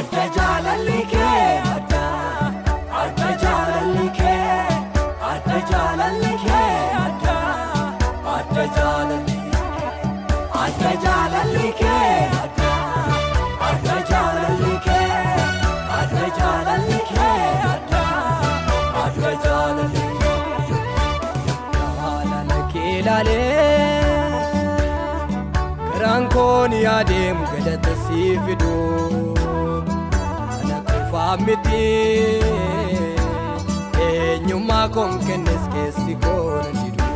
adda jaalalli kee adda jaalalli kee adda jaalalli kee adda jaalalli kee adda jaalalli kee jaalalli kee adda jaalalli kee laalee garaan koon yaadem galata siif fidu ana qofaa miti eenyummaa koon kennes keessi koona jiru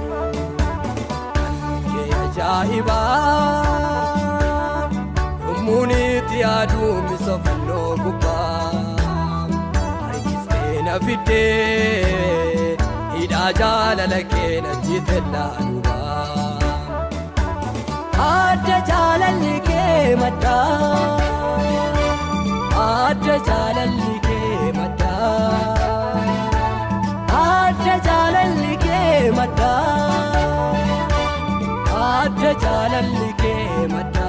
kee ajaa'ibaa yommuun itti yaaduu misofannoo gubbaa harkistee na fiddee hidhaa jaalala kee na jitellaa dhubaa adda jaalalli kee madda adda jaalalli kee madda adda jaalalli kee madda adda jaalalli kee madda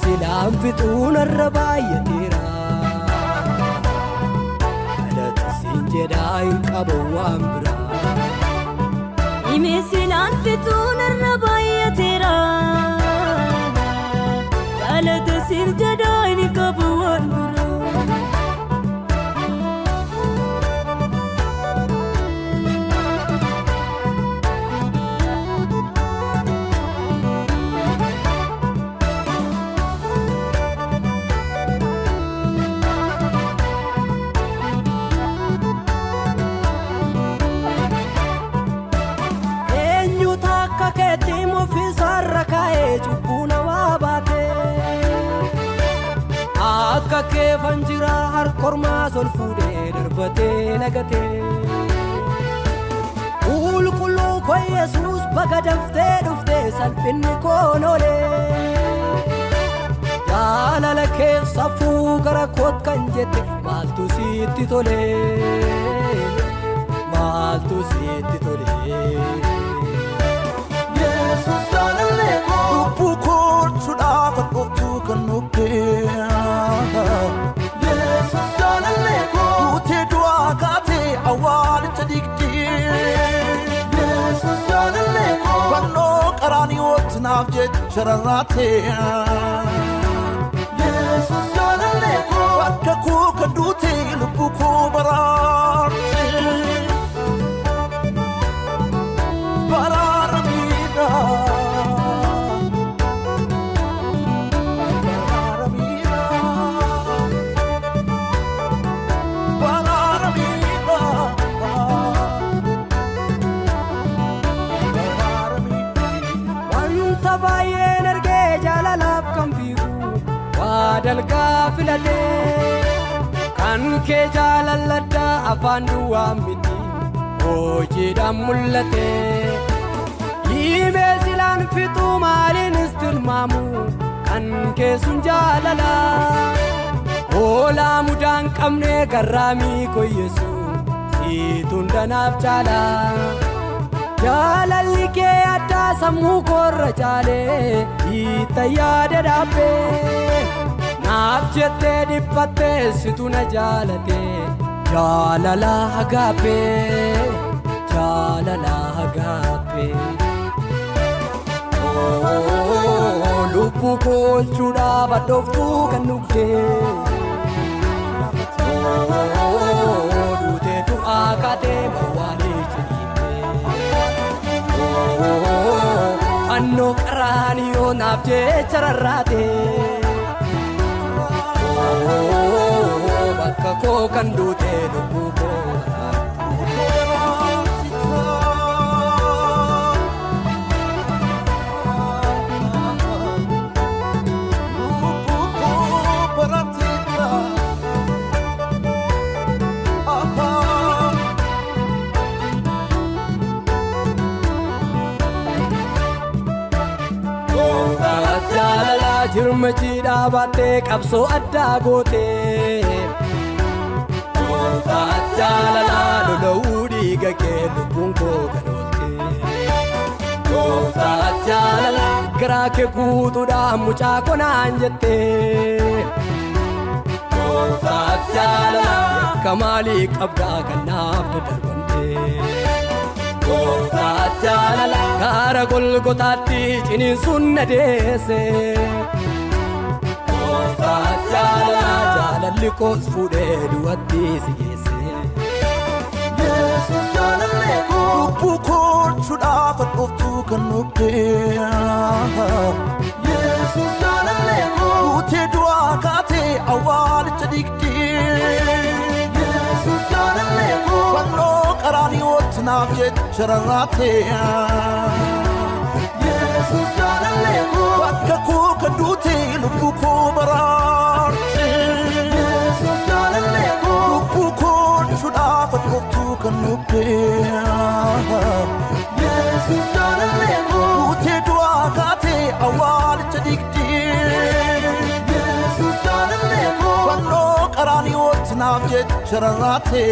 silaan fixuun irra baay'ateera galata siin jedhaa hin qabu waan biraa silaan fixuun irra baay'ateera galata siin jedhaa hin qabu waan biraa akka kee fanjira harkormaa sol fuudhee darbatee lagatee qulqulluu koo Yesuus baga daftee dhuftee salphinni koon oolee jaalala keef safuu gara koot kan jette maaltu sitti tolee maaltu sitti tolee Yesuus jaalallee koo lubbuu koolchuudhaaf qoftuu kan nubbee Yesuus jaalallee koo duutee du'aa kaatee awwaalicha digdee Yesuus jaalallee koo fannoo qaraaniyooti naaf jecha rarraatee Yesuus jaalallee koo bakka koo kan duutee lubbuu koo baraartee dalgaa filatee kan kee jaalalladda afaan duwwaa miti hojiidhaan mul'atee himee silaan fixuu maaliinis tilmaamu kan kee sun jaalala hoolaa mudaan qabnee garraamii koo Yesuus siituun danaaf jaala jaalalli kee addaa sammuu koorra caalee itti yaada dhaabbee naaf jettee dhiphattee situ na jaalatee jaalala hagaabbee jaalala hagaabbee lubbuu koolchuudhaaf addooftuu kan dhugdee duutee du'aa kaatee mawwaalee jedhee annoo qaraaniyoo naaf jecha rarraatee bakka koo kan duutee lubbuu koo jirma jiidhaa baattee qabsoo addaa gootee gootaat jaalalaa lola'uu dhiiga kee lubbuun koo kan ooltee gootaat jaalalaa garaa kee guutuudhaan mucaa konaan jettee Gooftaaf jaalala Kamaalii qabdaa kanaaf darbamte Gooftaaf jaalala Kaara Golgotaatti ciniinsuun na deesse Gooftaaf jaalala Jaalalli koos fuudhee du'atti si geesse Yesus jaalallee koo lubbuu koolchuudhaaf dhuftuu kan nubbee Yesus jaalallee koo duutee du'aa kaatee awwaalicha dhiigdee Yesus jaalallee koo fannoo qaraaniyooti naaf jecha rarraatee Yesus jaalallee koo bakka koo kan duutee lubbuu koo baraarte Yesus jaalallee koo lubbuu koolchuudhaaf dhuftuu kan nubbee Yesus jaalallee koo duutee du'aa kaatee awwaalicha dhiigdee Yesus jaalallee koo fannoo qaraaniyooti naaf jecha rarraatee